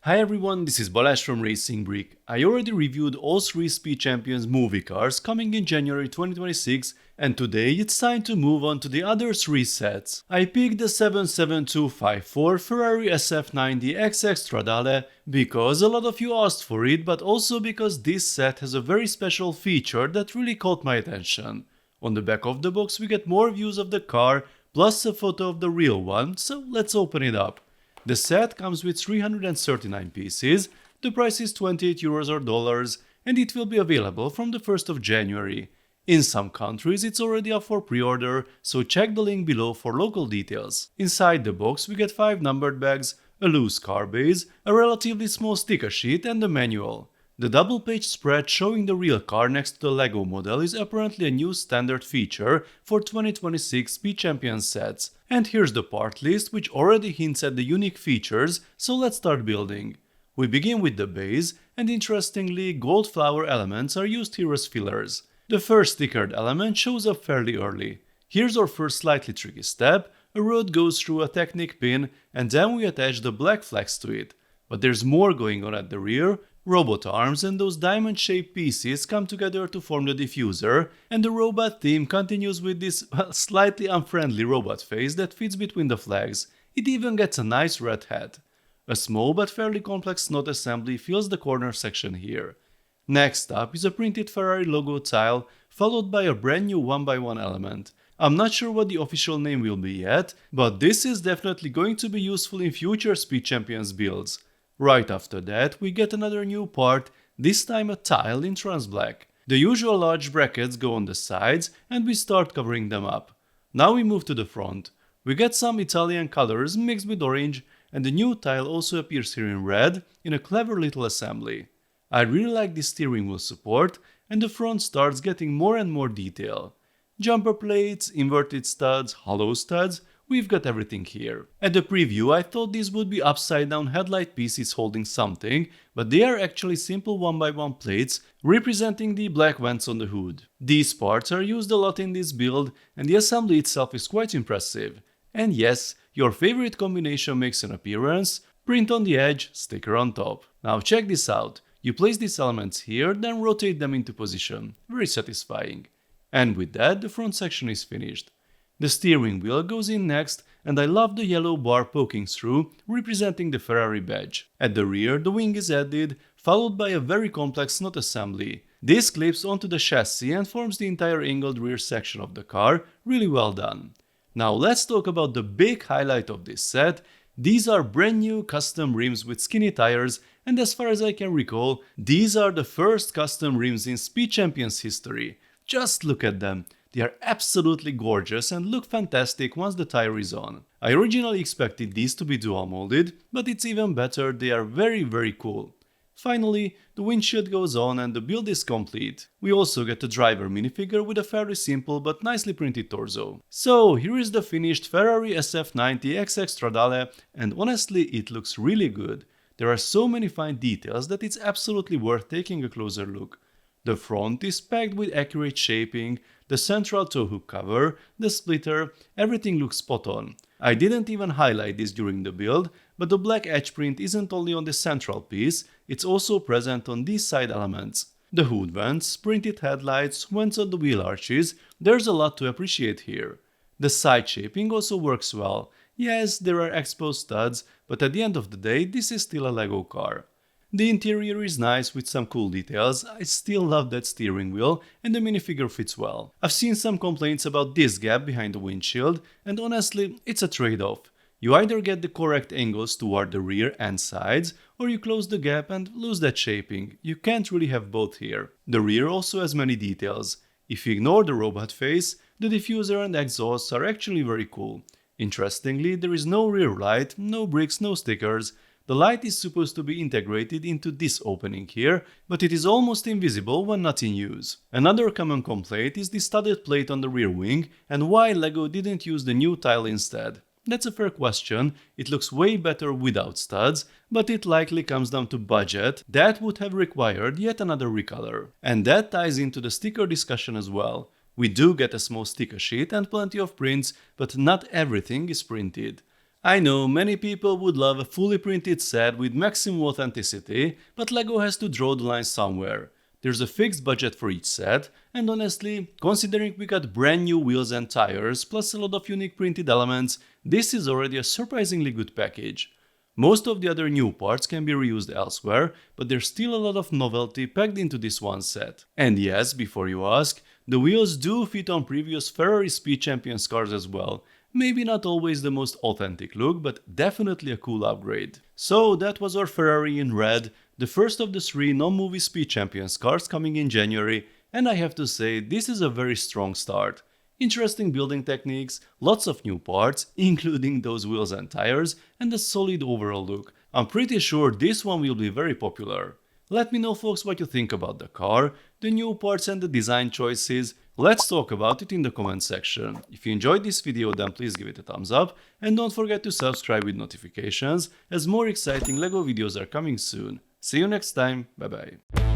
Hi everyone, this is Balázs from RacingBrick. I already reviewed all 3 Speed Champions movie cars coming in January 2026, and today it's time to move on to the other 3 sets. I picked the 77254 Ferrari SF90 XX Stradale because a lot of you asked for it, but also because this set has a very special feature that really caught my attention. On the back of the box we get more views of the car, plus a photo of the real one, so let's open it up. The set comes with 339 pieces, the price is 28 euros or dollars, and it will be available from the 1st of January. In some countries it's already up for pre-order, so check the link below for local details. Inside the box we get 5 numbered bags, a loose car base, a relatively small sticker sheet and a manual. The double-page spread showing the real car next to the Lego model is apparently a new standard feature for 2026 Speed Champions sets. And here's the part list, which already hints at the unique features, so let's start building. We begin with the base, and interestingly, gold flower elements are used here as fillers. The first stickered element shows up fairly early. Here's our first slightly tricky step: a rod goes through a Technic pin, and then we attach the black flags to it. But there's more going on at the rear. Robot arms and those diamond-shaped pieces come together to form the diffuser, and the robot theme continues with this slightly unfriendly robot face that fits between the flags. It even gets a nice red hat. A small but fairly complex knot assembly fills the corner section here. Next up is a printed Ferrari logo tile, followed by a brand new 1x1 element. I'm not sure what the official name will be yet, but this is definitely going to be useful in future Speed Champions builds. Right after that, we get another new part, this time a tile in trans black. The usual large brackets go on the sides and we start covering them up. Now we move to the front. We get some Italian colors mixed with orange, and the new tile also appears here in red in a clever little assembly. I really like this steering wheel support, and the front starts getting more and more detail. Jumper plates, inverted studs, hollow studs, we've got everything here. At the preview I thought these would be upside down headlight pieces holding something, but they are actually simple 1x1 plates representing the black vents on the hood. These parts are used a lot in this build, and the assembly itself is quite impressive. And yes, your favorite combination makes an appearance: print on the edge, sticker on top. Now check this out. You place these elements here, then rotate them into position. Very satisfying. And with that, the front section is finished. The steering wheel goes in next, and I love the yellow bar poking through, representing the Ferrari badge. At the rear, the wing is added, followed by a very complex knot assembly. This clips onto the chassis and forms the entire angled rear section of the car. Really well done. Now let's talk about the big highlight of this set. These are brand new custom rims with skinny tires, and as far as I can recall, these are the first custom rims in Speed Champions history. Just look at them. They are absolutely gorgeous and look fantastic once the tire is on. I originally expected these to be dual molded, but it's even better, they are very cool. Finally, the windshield goes on and the build is complete. We also get a driver minifigure with a fairly simple but nicely printed torso. So here is the finished Ferrari SF90 XX Stradale, and honestly it looks really good. There are so many fine details that it's absolutely worth taking a closer look. The front is packed with accurate shaping, the central tow hook cover, the splitter, everything looks spot on. I didn't even highlight this during the build, but the black edge print isn't only on the central piece, it's also present on these side elements. The hood vents, printed headlights, vents on the wheel arches, there's a lot to appreciate here. The side shaping also works well. Yes, there are exposed studs, but at the end of the day, this is still a Lego car. The interior is nice with some cool details. I still love that steering wheel, and the minifigure fits well. I've seen some complaints about this gap behind the windshield, and honestly, it's a trade-off. You either get the correct angles toward the rear and sides, or you close the gap and lose that shaping. You can't really have both here. The rear also has many details. If you ignore the robot face, the diffuser and exhausts are actually very cool. Interestingly, there is no rear light, no bricks, no stickers. The light is supposed to be integrated into this opening here, but it is almost invisible when not in use. Another common complaint is the studded plate on the rear wing, and why LEGO didn't use the new tile instead. That's a fair question. It looks way better without studs, but it likely comes down to budget. That would have required yet another recolor. And that ties into the sticker discussion as well. We do get a small sticker sheet and plenty of prints, but not everything is printed. I know many people would love a fully printed set with maximum authenticity, but LEGO has to draw the line somewhere. There's a fixed budget for each set, and honestly, considering we got brand new wheels and tires, plus a lot of unique printed elements, this is already a surprisingly good package. Most of the other new parts can be reused elsewhere, but there's still a lot of novelty packed into this one set. And yes, before you ask, the wheels do fit on previous Ferrari Speed Champions cars as well. Maybe not always the most authentic look, but definitely a cool upgrade. So that was our Ferrari in red, the first of the 3 non-movie Speed Champions cars coming in January, and I have to say this is a very strong start. Interesting building techniques, lots of new parts, including those wheels and tires, and a solid overall look. I'm pretty sure this one will be very popular. Let me know folks what you think about the car, the new parts and the design choices. Let's talk about it in the comment section. If you enjoyed this video then please give it a thumbs up and don't forget to subscribe with notifications as more exciting LEGO videos are coming soon. See you next time, bye bye.